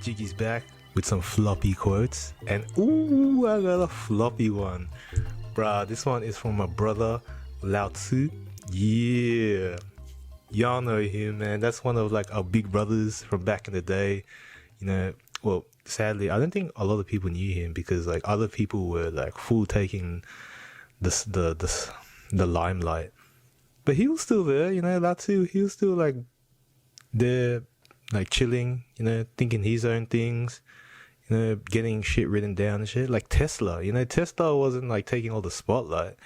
Jiggy's back with some floppy quotes, and ooh, I got a floppy one. Bruh, this one is from my brother Lao Tzu. Yeah, y'all know him, man. That's one of like our big brothers from back in the day. You know, well, sadly, I don't think a lot of people knew him because like other people were like full taking the limelight. But he was still there, you know, Lao Tzu. He was still like there, like chilling, you know, thinking his own things, you know, getting shit written down and shit. Like Tesla, you know, Tesla wasn't like taking all the spotlight,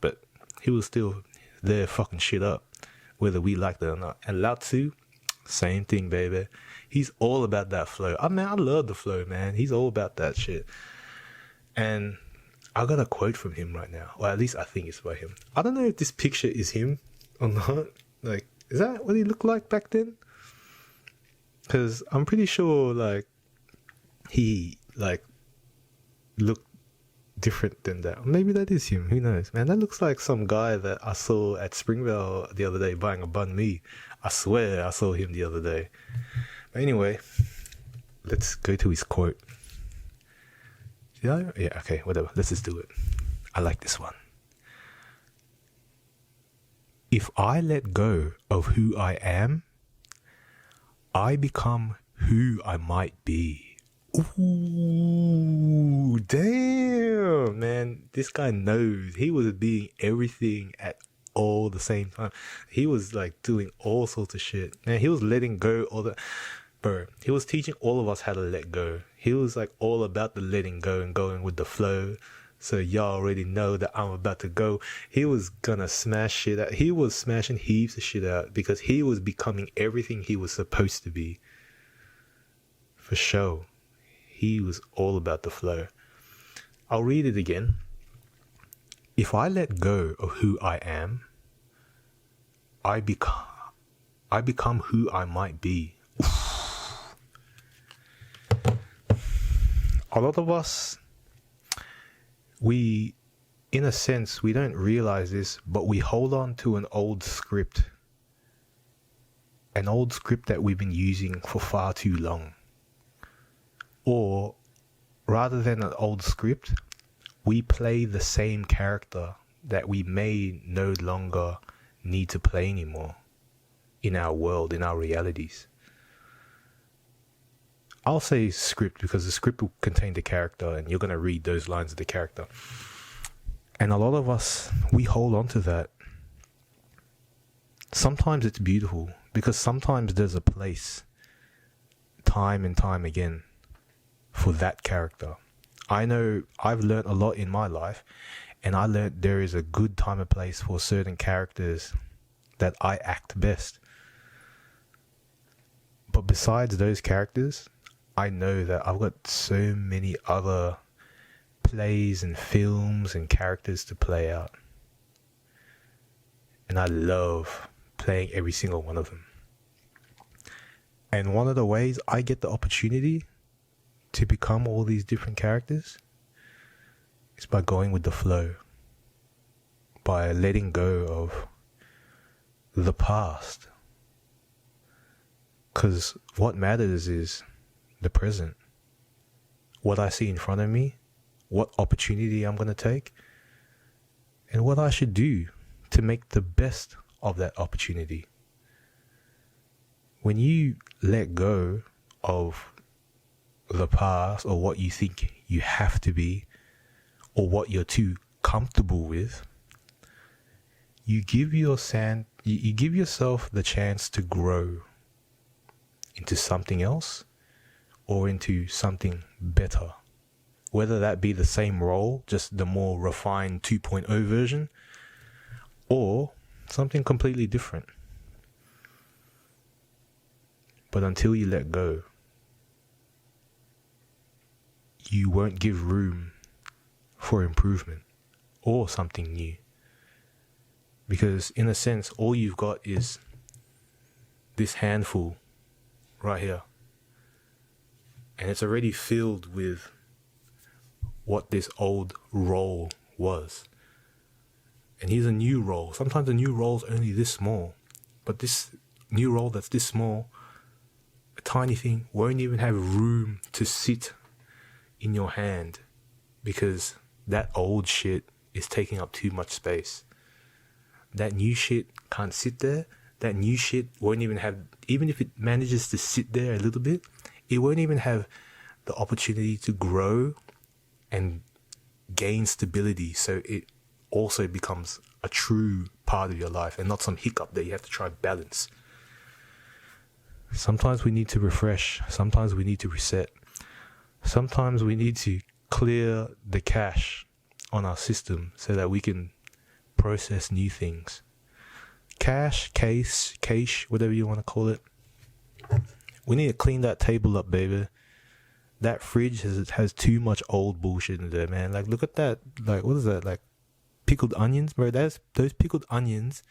but he was still there fucking shit up, whether we liked it or not. And Lao Tzu, same thing, baby. He's all about that flow. I mean, I love the flow, man. He's all about that shit. And I got a quote from him right now, or at least I think it's by him. I don't know if this picture is him or not. Like, is that what he looked like back then? Because I'm pretty sure, like, he, like, looked different than that. Maybe that is him. Who knows? Man, that looks like some guy that I saw at Springvale the other day buying a banh mi. I swear I saw him the other day. But anyway, let's go to his quote. Yeah, okay, whatever. Let's just do it. I like this one. If I let go of who I am, I become who I might be. Ooh, damn, man. This guy knows. He was being everything at all the same time. He was like doing all sorts of shit. Man, he was letting go all the... Bro, he was teaching all of us how to let go. He was like all about the letting go and going with the flow. So y'all already know that I'm about to go. He was gonna smash shit out. He was smashing heaps of shit out because he was becoming everything he was supposed to be. For sure. He was all about the flow. I'll read it again. If I let go of who I am, I become who I might be. A lot of us, we, in a sense, we don't realize this, but we hold on to an old script that we've been using for far too long. Or rather than an old script, we play the same character that we may no longer need to play anymore in our world, in our realities. I'll say script because the script will contain the character and you're going to read those lines of the character. And a lot of us, we hold on to that. Sometimes it's beautiful because sometimes there's a place, time and time again, for that character. I know I've learned a lot in my life, and I learned there is a good time and place for certain characters that I act best. But besides those characters, I know that I've got so many other plays and films and characters to play out. And I love playing every single one of them. And one of the ways I get the opportunity to become all these different characters is by going with the flow. By letting go of the past. Because what matters is the present. What I see in front of me, what opportunity I'm going to take, and what I should do to make the best of that opportunity. When you let go of the past or what you think you have to be or what you're too comfortable with, you give yourself the chance to grow into something else or into something better. Whether that be the same role, just the more refined 2.0 version, or something completely different. But until you let go, you won't give room for improvement or something new. Because in a sense, all you've got is this handful right here. And it's already filled with what this old role was. And here's a new role. Sometimes a new role's only this small. But this new role that's this small a tiny thing won't even have room to sit in your hand because that old shit is taking up too much space. That new shit can't sit there. That new shit won't even have, even if it manages to sit there a little bit, it won't even have the opportunity to grow and gain stability, so it also becomes a true part of your life and not some hiccup that you have to try and balance. Sometimes we need to refresh. Sometimes we need to reset. Sometimes we need to clear the cache on our system so that we can process new things. Cache, whatever you want to call it. We need to clean that table up, baby. That fridge has too much old bullshit in there, man. Like, look at that. Like, what is that? Like, pickled onions, bro. Those pickled onions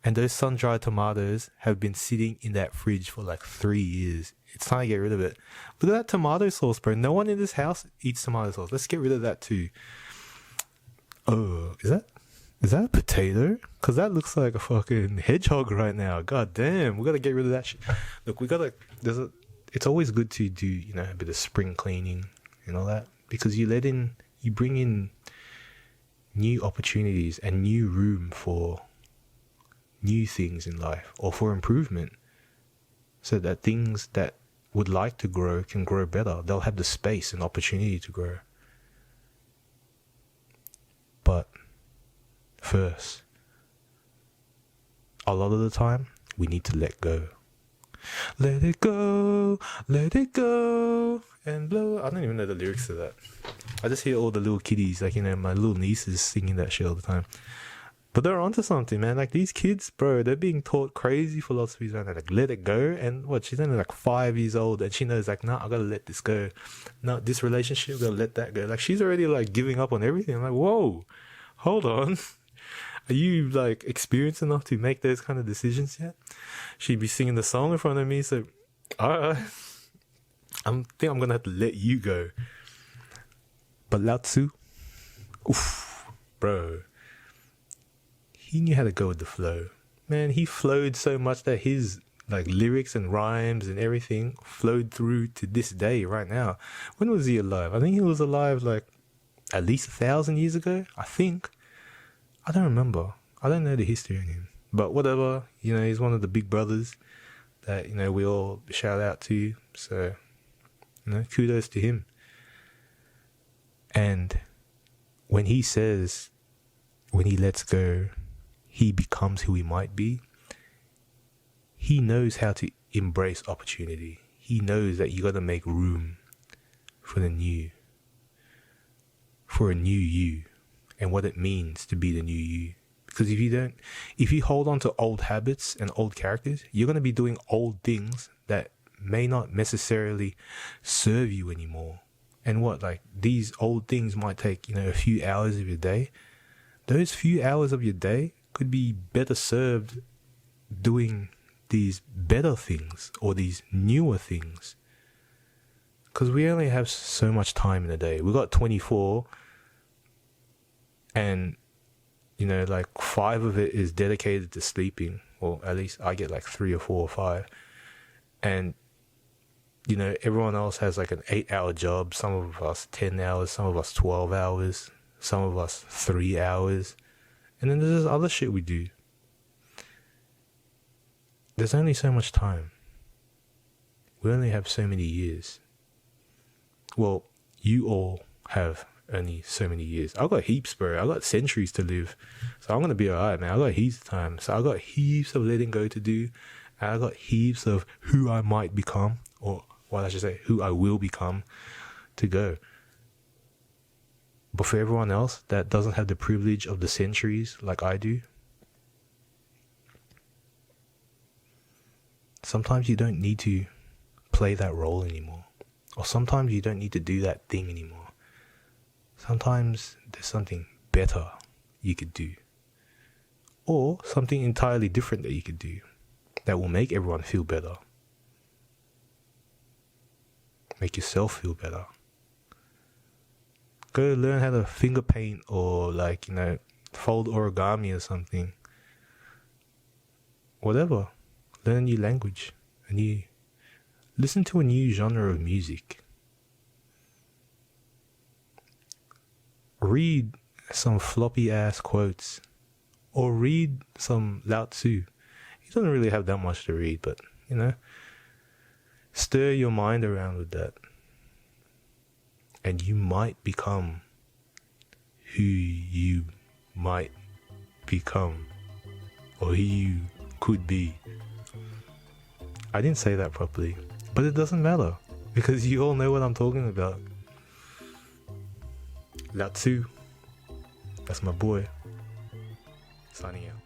and those sun-dried tomatoes have been sitting in that fridge for like 3 years. It's time to get rid of it. Look at that tomato sauce, bro. No one in this house eats tomato sauce. Let's get rid of that too. Oh, is that a potato? Because that looks like a fucking hedgehog right now. God damn. We got to get rid of that shit. Look, it's always good to do, you know, a bit of spring cleaning and all that, because you bring in new opportunities and new room for new things in life or for improvement, so that things that would like to grow can grow better. They'll have the space and opportunity to grow. But first, a lot of the time, we need to let go. Let it go, and blow. I don't even know the lyrics to that. I just hear all the little kiddies, like, you know, my little nieces singing that shit all the time. But they're onto something, man. Like, these kids, bro, they're being taught crazy philosophies around that. Like, let it go. And what? She's only like 5 years old, and she knows, like, nah, I gotta let this go. No, this relationship, gotta let that go. Like, she's already like giving up on everything. I'm like, whoa, hold on. Are you like experienced enough to make those kind of decisions yet? She'd be singing the song in front of me, so I think I'm gonna have to let you go. But Lao Tzu, oof, bro, he knew how to go with the flow. Man, he flowed so much that his like lyrics and rhymes and everything flowed through to this day right now. When was he alive? I think he was alive like at least 1,000 years ago, I think. I don't remember. I don't know the history on him. But whatever, you know, he's one of the big brothers that, you know, we all shout out to. So, you know, kudos to him. And when he says, when he lets go, he becomes who he might be. He knows how to embrace opportunity. He knows that you got to make room for the new, for a new you. And what it means to be the new you. Because if you hold on to old habits and old characters, you're going to be doing old things that may not necessarily serve you anymore. And like these old things might take, you know, a few hours of your day. Those few hours of your day could be better served doing these better things or these newer things. Because we only have so much time in a day. We got 24. And, you know, like 5 of it is dedicated to sleeping. Or at least I get like 3 or 4 or 5. And, you know, everyone else has like an 8-hour job. Some of us 10 hours, some of us 12 hours, some of us 3 hours. And then there's this other shit we do. There's only so much time. We only have so many years. Well, you all have only so many years. I got heaps, bro. I got centuries to live. So I'm gonna be alright, man. I got heaps of time. So I got heaps of letting go to do. And I got heaps of who I might become, or what I should say, who I will become to go. But for everyone else that doesn't have the privilege of the centuries like I do, sometimes you don't need to play that role anymore. Or sometimes you don't need to do that thing anymore. Sometimes there's something better you could do. Or something entirely different that you could do that will make everyone feel better. Make yourself feel better. Go learn how to finger paint or like, you know, fold origami or something. Whatever. Learn a new language. A new Listen to a new genre of music. Read some floppy ass quotes. Or read some Lao Tzu. He doesn't really have that much to read, but, you know, stir your mind around with that. And you might become who you might become. Or who you could be. I didn't say that properly, but it doesn't matter because you all know what I'm talking about. Lao Tzu, that's my boy. Signing out.